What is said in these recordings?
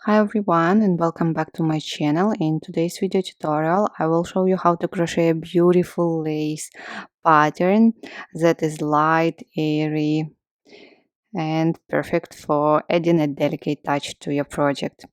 Hi everyone and welcome back to my channel. In today's video tutorial I will show you how to crochet a beautiful lace pattern that is light, airy and perfect for adding a delicate touch to your project.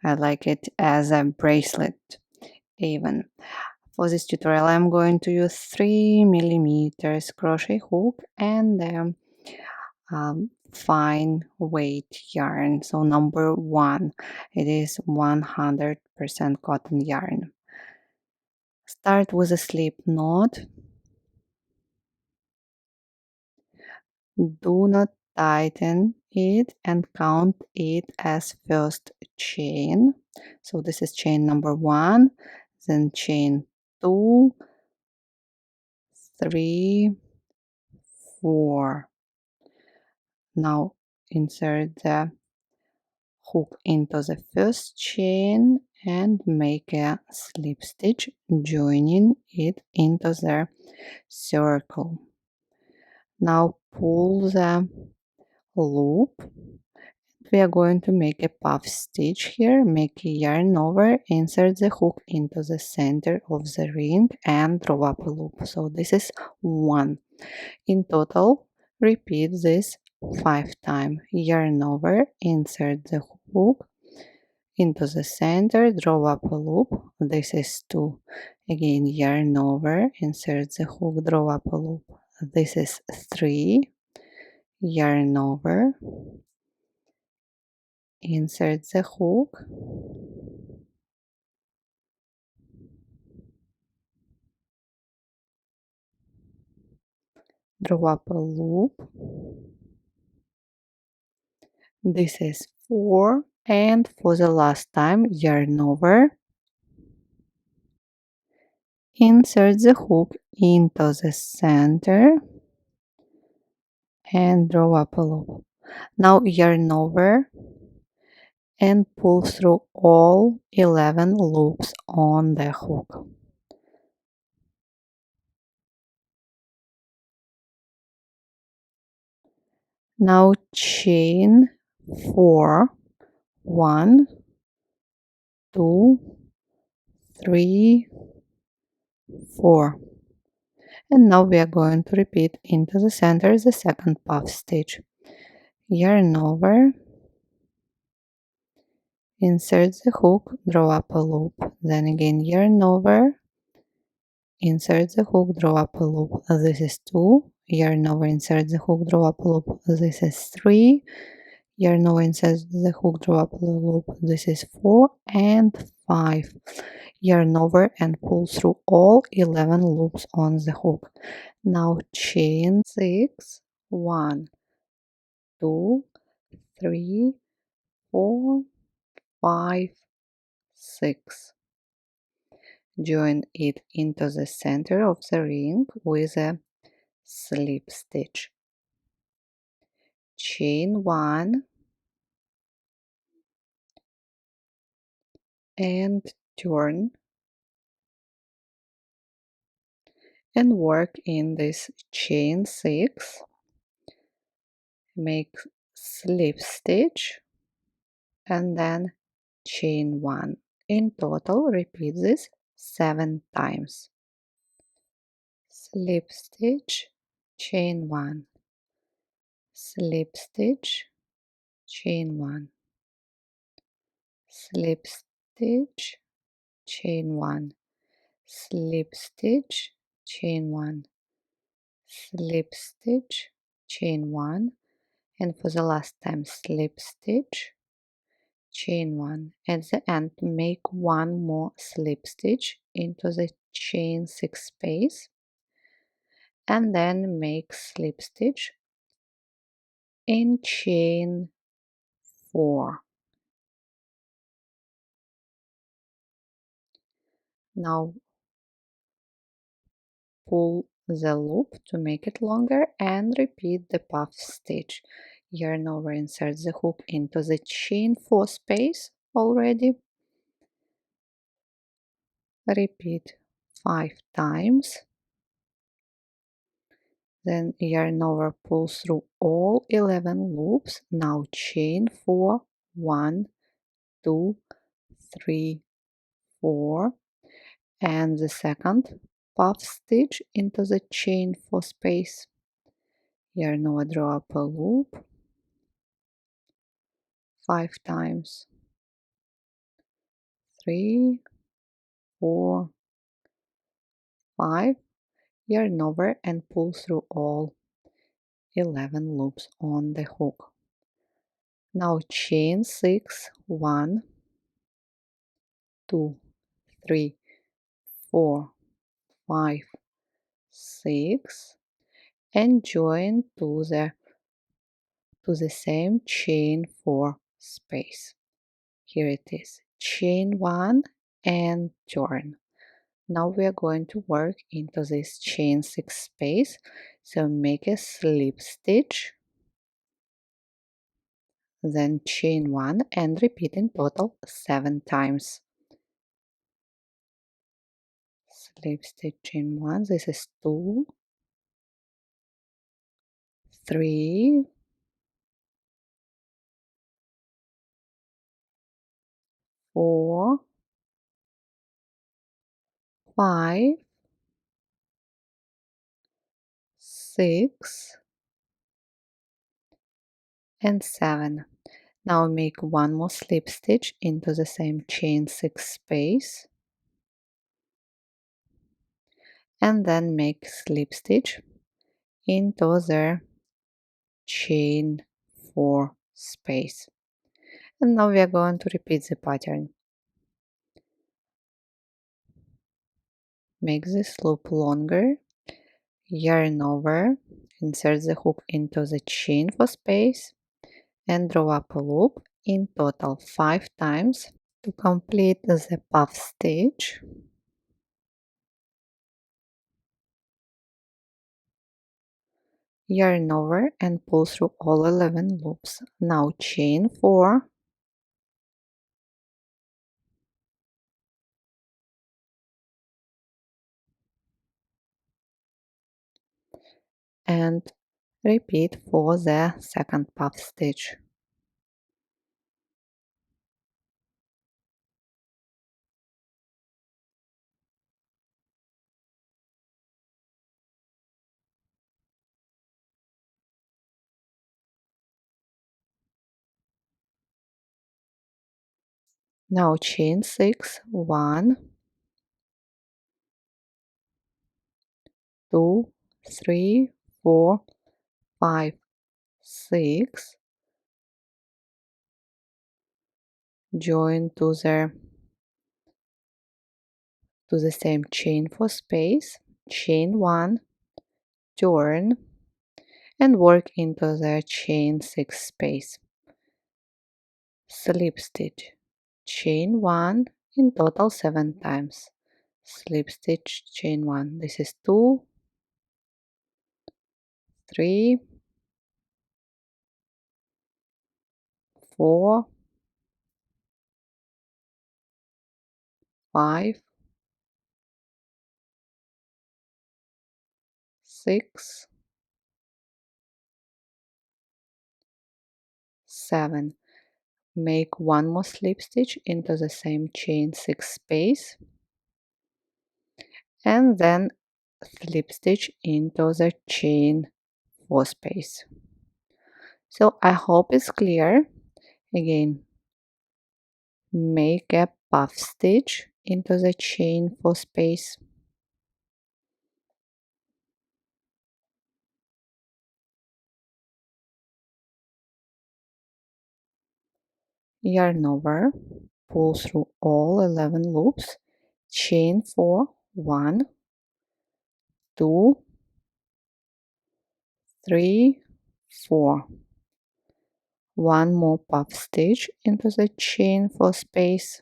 I like it as a bracelet even. For this tutorial I'm going to use 3 mm crochet hook and fine weight yarn. So number one, it is 100% cotton yarn. Start with a slip knot. Do not tighten it and count it as first chain. So this is chain number one, then chain two, three, four. Now insert the hook into the first chain and make a slip stitch, joining it into the circle. Now pull the loop. We are going to make a puff stitch here. Make a yarn over, insert the hook into the center of the ring and draw up a loop. So this is one. In total, repeat this 5 times. Yarn over, insert the hook into the center, draw up a loop. This is 2. Again, yarn over, insert the hook, draw up a loop. This is 3. Yarn over, insert the hook, draw up a loop. This is 4. And for the last time, yarn over, insert the hook into the center and draw up a loop. Now yarn over and pull through all 11 loops on the hook. Now chain 4, 1, 2, 3, 4. And now we are going to repeat into the center the second puff stitch. Yarn over, insert the hook, draw up a loop, then again yarn over, insert the hook, draw up a loop. This is 2. Yarn over, insert the hook, draw up a loop. This is 3. Yarn over, insert the hook, draw up a loop. This is 4 and 5. Yarn over and pull through all 11 loops on the hook. Now chain 6, 1, 2, 3, 4, 5, 6. Join it into the center of the ring with a slip stitch. Chain 1 and turn and work in this chain 6. Make slip stitch and then chain 1. In total, repeat this 7 times. Slip stitch, chain 1, slip stitch, chain 1, slip stitch, chain 1, slip stitch, chain 1, slip stitch, chain 1, and for the last time slip stitch, chain 1. At the end, make one more slip stitch into the chain 6 space and then make slip stitch in chain 4. Now pull the loop to make it longer and repeat the puff stitch. Yarn over, insert the hook into the chain 4 space already. Repeat 5 times. Then yarn over, pull through all 11 loops. Now chain 4, 1, 2, 3, 4, and the second puff stitch into the chain 4 space. Yarn over, draw up a loop 5 times. 3, 4, 5. Yarn over and pull through all 11 loops on the hook. Now chain 6, 1, 2, 3, 4, 5, 6, and join to the same chain 4 space. Here it is, chain 1 and turn. Now we are going to work into this chain 6 space, so make a slip stitch, then chain 1 and repeat in total 7 times. Slip stitch, chain 1, this is 2, 3, 4, 5, 6, and 7. Now make one more slip stitch into the same chain 6 space, and then make slip stitch into the chain 4 space. And now we are going to repeat the pattern. Make this loop longer, yarn over, insert the hook into the chain 4 space, and draw up a loop in total 5 times to complete the puff stitch. Yarn over and pull through all 11 loops. Now chain 4, and repeat for the second puff stitch. Now chain 6, 1, 2, 3, 4, 5, 6, join to the same chain 4 space, chain 1, turn, and work into the chain 6 space. Slip stitch, chain 1 in total 7 times. Slip stitch, chain 1. This is 2, 3, 4, 5, 6, 7. Make one more slip stitch into the same chain 6 space, and then slip stitch into the chain 4 space. So I hope it's clear. Again, make a puff stitch into the chain 4 space, yarn over, pull through all 11 loops, chain 4, 1, 2, 3, 4. One more puff stitch into the chain 4 space,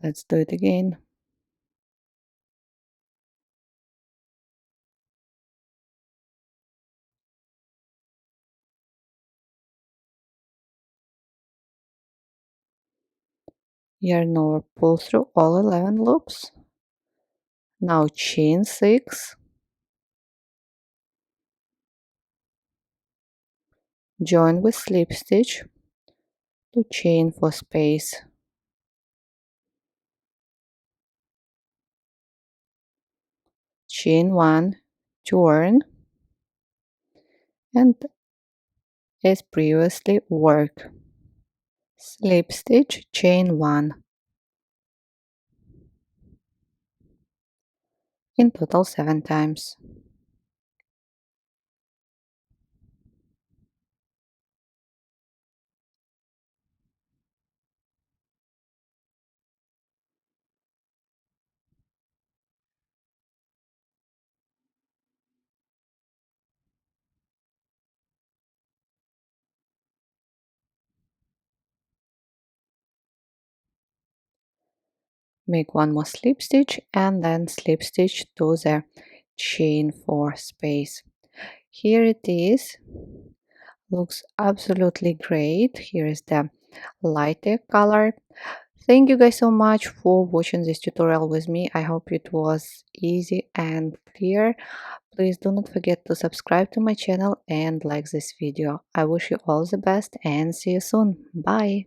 let's do it again. Yarn over, pull through all 11 loops, Now chain 6, join with slip stitch to chain 4 space, chain 1, turn, and as previously work, slip stitch, chain 1, in total 7 times. Make one more slip stitch and then slip stitch to the chain 4 space. Here it is, looks absolutely great. Here is the lighter color. Thank you guys so much for watching this tutorial with me. I hope it was easy and clear. Please do not forget to subscribe to my channel and like this video. I wish you all the best and see you soon. Bye!